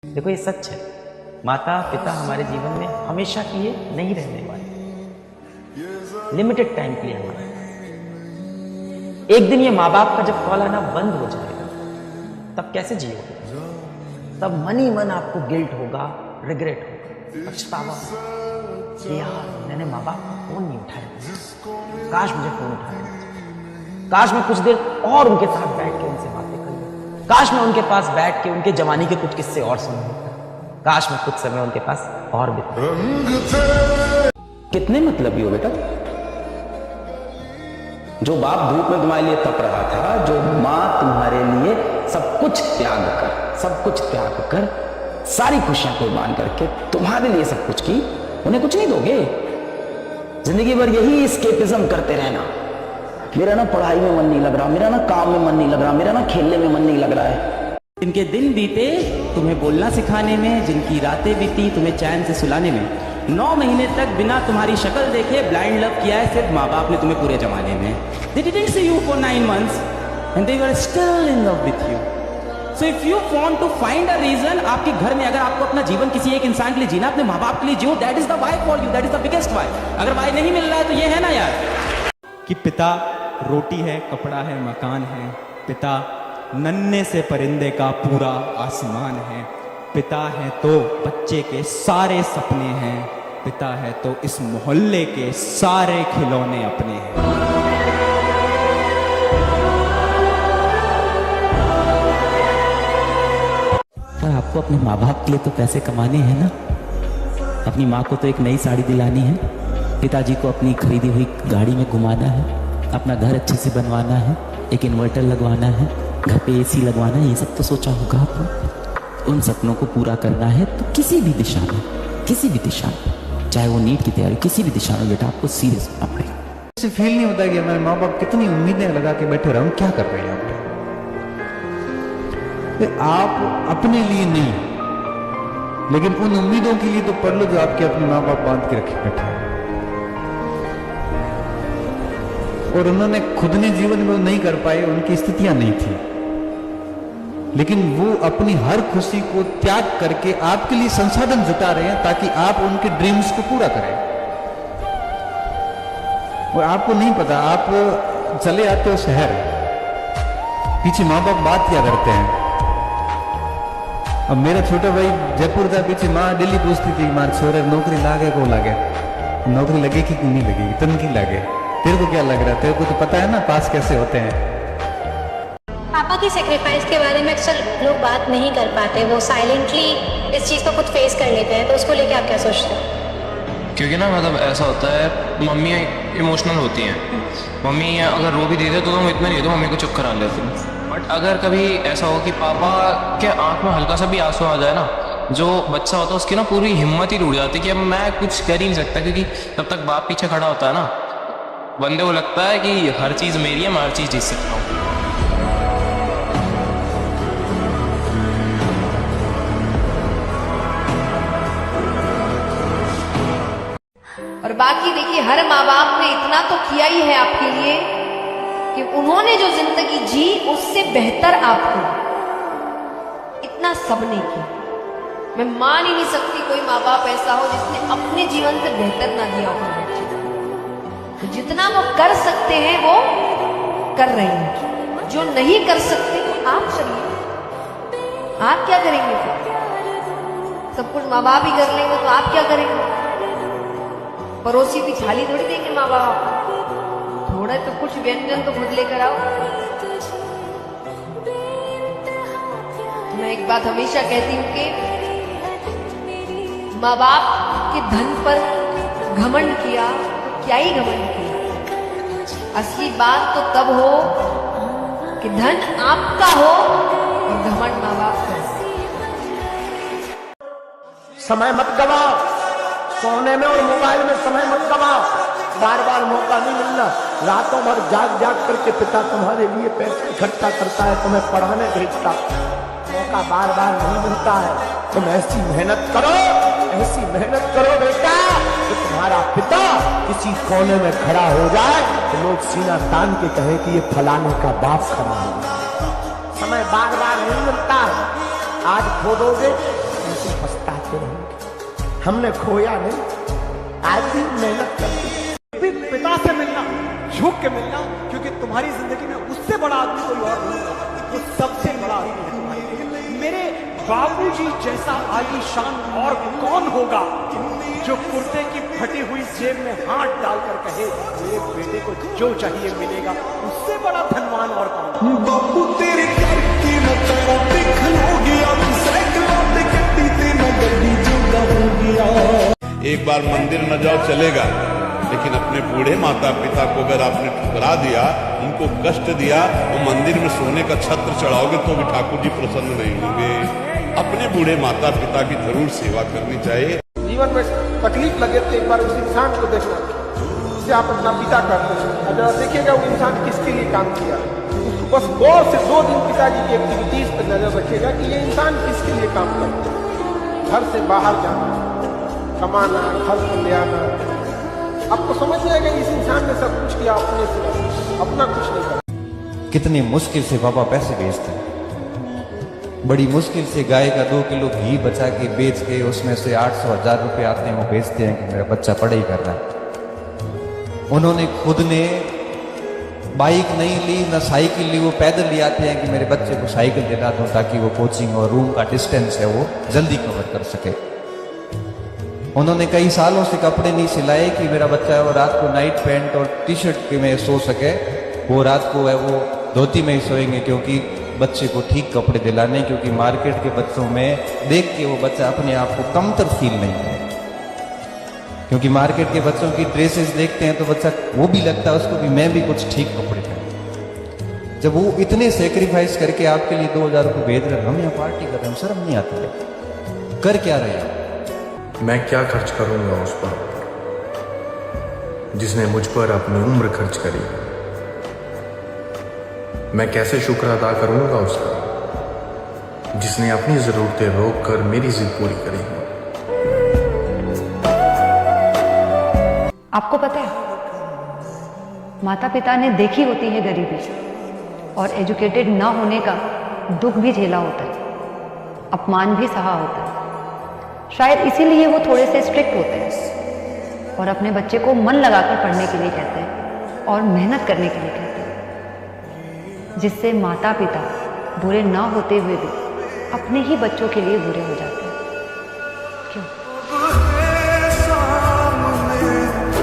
देखो ये सच है, माता पिता हमारे जीवन में हमेशा के लिए नहीं रहने वाले, लिमिटेड टाइम के लिए हमारे। एक दिन ये माँ बाप का जब कॉल आना बंद हो जाएगा तब कैसे जियोगे? तब मन ही मन आपको गिल्ट होगा, रिग्रेट होगा, पछतावा कि यार मैंने माँ बाप का फोन नहीं उठाया, काश मुझे फोन उठा लेना चाहिए, काश मैं कुछ देर और उनके साथ बैठ के उनसे बातें कर लूं, काश मैं उनके पास बैठ के उनके जवानी के कुछ किस्से और सुन लूं, काश मैं कुछ समय उनके पास और बिता। कितने मतलबी हो बेटा? जो बाप धूप में तुम्हारे लिए तप रहा था, जो माँ तुम्हारे लिए सब कुछ त्याग कर सारी खुशियां कुर्बान करके तुम्हारे लिए सब कुछ की, उन्हें कुछ नहीं दोगे? जिंदगी भर यही एस्केपिज्म करते रहना, मेरा ना पढ़ाई में मन नहीं लग रहा, मेरा ना काम में मन नहीं लग रहा, मेरा ना खेलने में मन नहीं लग रहा है। जिनके दिन बीते तुम्हें बोलना सिखाने में, जिनकी रातें बीती तुम्हें चैन से सुलाने में, 9 महीने तक बिना तुम्हारी शक्ल देखे ब्लाइंड लव किया है सिर्फ माँ बाप ने तुम्हें पूरे जमाने में। They didn't see you for 9 months and they were still in love with you. So if you want to find a reason, आपके घर में अगर आपको अपना जीवन किसी एक इंसान के लिए जीना, अपने माँ बाप के लिए जियो, that is the why for you, that is the biggest why. अगर why नहीं मिल रहा है तो ये है ना यार कि पिता रोटी है, कपड़ा है, मकान है, पिता नन्हे से परिंदे का पूरा आसमान है, पिता है तो बच्चे के सारे सपने हैं, पिता है तो इस मोहल्ले के सारे खिलौने अपने हैं। पर आपको अपने माँ बाप के लिए तो पैसे कमाने हैं ना, अपनी माँ को तो एक नई साड़ी दिलानी है, पिताजी को अपनी खरीदी हुई गाड़ी में घुमाना है, अपना घर अच्छे से बनवाना है, एक इन्वर्टर लगवाना है, घर पे एसी लगवाना है, ये सब तो सोचा होगा आपको। उन सपनों को पूरा करना है तो किसी भी दिशा में, चाहे वो नीट की तैयारी, किसी भी दिशा में बेटा आपको सीरियस होना पड़ेगा। ऐसे फील नहीं होता कि हमारे माँ बाप कितनी उम्मीदें लगा के बैठे रहे, हम क्या कर रहे हैं यहाँ पे? आप अपने लिए नहीं, लेकिन उन उम्मीदों के लिए तो पढ़ लो जो आपके अपने माँ बाप बांध के रखे बैठे हैं, और उन्होंने खुद ने जीवन में नहीं कर पाए, उनकी स्थितियां नहीं थी, लेकिन वो अपनी हर खुशी को त्याग करके आपके लिए संसाधन जुटा रहे हैं ताकि आप उनके ड्रीम्स को पूरा करें। और आपको नहीं पता, आप चले आते हो शहर, पीछे माँ बाप बात क्या करते हैं। अब मेरा छोटा भाई जयपुर था, पीछे माँ डेली पूछती थी, मार छोरे नौकरी लागे को लागे, नौकरी लगेगी कि नहीं लगेगी, तनकी लागे, तेरे को क्या लग रहा है, तेरे को तो पता है ना पास कैसे होते हैं। पापा की सेक्रीफाइस के बारे में अक्सर लोग बात नहीं कर पाते, वो साइलेंटली इस चीज़ को खुद फेस कर लेते हैं, तो उसको लेके आप क्या सोचते हो? क्योंकि ना मतलब ऐसा होता है, मम्मी इमोशनल होती हैं, मम्मी अगर रो भी देते तो तुम इतना नहीं, तो मम्मी को चुप करा लेते हैं। बट अगर कभी ऐसा हो कि पापा के आंख में हल्का सा भी आंसू आ जाए ना, जो बच्चा होता है उसकी ना पूरी हिम्मत ही टूट जाती है कि अब मैं कुछ कर ही नहीं सकता, क्योंकि तब तक बाप पीछे खड़ा होता है ना, बंदे को लगता है कि हर चीज़ मेरी है, मैं हर चीज़ जीत सकता हूँ। और बाकी देखिए, हर माँ बाप ने इतना तो किया ही है आपके लिए कि उन्होंने जो जिंदगी जी उससे बेहतर आपको, इतना सबने किया। मैं मान ही नहीं सकती कोई माँ बाप ऐसा हो जिसने अपने जीवन से बेहतर ना दिया हो बच्चे को। तो जितना वो कर सकते हैं वो कर रहे हैं, जो नहीं कर सकते आप चलिए, आप क्या करेंगे फिर? सब कुछ माँ बाप ही कर लेंगे तो आप क्या करेंगे? पड़ोसी की थाली थोड़ी देंगे माँ बाप, थोड़ा तो कुछ व्यंजन तो खुद लेकर आओ। मैं एक बात हमेशा कहती हूँ कि माँ बाप के धन पर घमंड किया तो क्या ही घमंड किया, असली बात तो तब हो कि धन आपका हो और घमंड माँ बाप का। समय मत गवाओ, सोने में और मोबाइल में समय मत गवाओ, बार बार मौका नहीं मिलना। रातों भर जाग जाग करके पिता तुम्हारे लिए पैसे इकट्ठा करता है, तुम्हें पढ़ाने भेजता, मौका बार बार नहीं मिलता है। तुम ऐसी मेहनत करो बेटा कि तुम्हारा पिता किसी कोने में खड़ा हो जाए तो लोग सीना तान के कहे कि ये फलाने का बाप खड़ा है। समय बार बार नहीं मिलता है, आज खो दोगे से पछताते रहेंगे। हमने खोया नहीं, आज भी मेहनत करते। पिता से मिलना, झुक के मिलना, क्योंकि तुम्हारी जिंदगी में उससे बड़ा आदमी कोई और नहीं होगा, वो सबसे बड़ा आदमी है तुम्हारे लिए। मेरे बाबूजी जैसा आलीशान और कौन होगा जो कुर्ते की फटी हुई जेब में हाथ डालकर कहे मेरे बेटे को जो चाहिए मिलेगा, उससे बड़ा धनवान और कौन। बापू तेरे करके एक बार मंदिर न जाओ चलेगा, लेकिन अपने बूढ़े माता पिता को अगर आपने ठुकरा दिया, उनको कष्ट दिया, वो मंदिर में सोने का छत्र चढ़ाओगे तो भी ठाकुर जी प्रसन्न नहीं होंगे। अपने बूढ़े माता पिता की जरूर सेवा करनी चाहिए। जीवन में तकलीफ लगे तो एक बार उस इंसान को देखना जिसे आप अपना पिता करते हैं, अगर देखिएगा वो इंसान किसके लिए काम किया। बस गौर से 2 दिन पिताजी की एक्टिविटीज पर नजर रखिएगा कि ये इंसान किसके लिए काम करता है। घर से बाहर जाना, कमाना, घर को ले आना, आपको समझ जाएगा इस इंसान ने सब कुछ किया अपने से, अपना कुछ नहीं किया। कितनी मुश्किल से पापा पैसे भेजते हैं, बड़ी मुश्किल से गाय का 2 किलो घी बचा के बेच के उसमें से 800-1000 रुपए आते हैं, वो बेचते हैं कि मेरा बच्चा पढ़ाई कर रहा है। उन्होंने खुद ने बाइक नहीं ली, ना साइकिल ली, वो पैदल ले आते हैं कि मेरे बच्चे को साइकिल दिला दूं ताकि वो कोचिंग और रूम का डिस्टेंस है वो जल्दी कवर कर सके। उन्होंने कई सालों से कपड़े नहीं सिलाए कि मेरा बच्चा है वो रात को नाइट पैंट और टी शर्ट में सो सके, वो रात को है वो धोती में ही सोएंगे, क्योंकि बच्चे को ठीक कपड़े दिलाने, क्योंकि मार्केट के बच्चों में देख के वो बच्चा अपने आप को कमतर फील नहीं करे, क्योंकि मार्केट के बच्चों की ड्रेसेस देखते हैं तो बच्चा वो भी लगता है उसको कि मैं भी कुछ ठीक कपड़े पहनूं। जब वो इतने सेक्रीफाइस करके आपके लिए 2000 रुपये भेज रहे हैं, हम यहाँ पार्टी कर रहे हैं, शर्म नहीं आती है? कर क्या रहे हैं? मैं क्या खर्च करूंगा उस पर जिसने मुझ पर अपनी उम्र खर्च करी? मैं कैसे शुक्र अदा करूंगा उसका जिसने अपनी जरूरतें रोक कर मेरी जिद पूरी करी? आपको पता है, माता पिता ने देखी होती है गरीबी और एजुकेटेड ना होने का दुख भी झेला होता है, अपमान भी सहा होता है। शायद इसीलिए वो थोड़े से स्ट्रिक्ट होते हैं और अपने बच्चे को मन लगाकर पढ़ने के लिए कहते हैं और मेहनत करने के लिए कहते हैं, जिससे माता पिता बुरे ना होते हुए भी अपने ही बच्चों के लिए बुरे हो जाते हैं।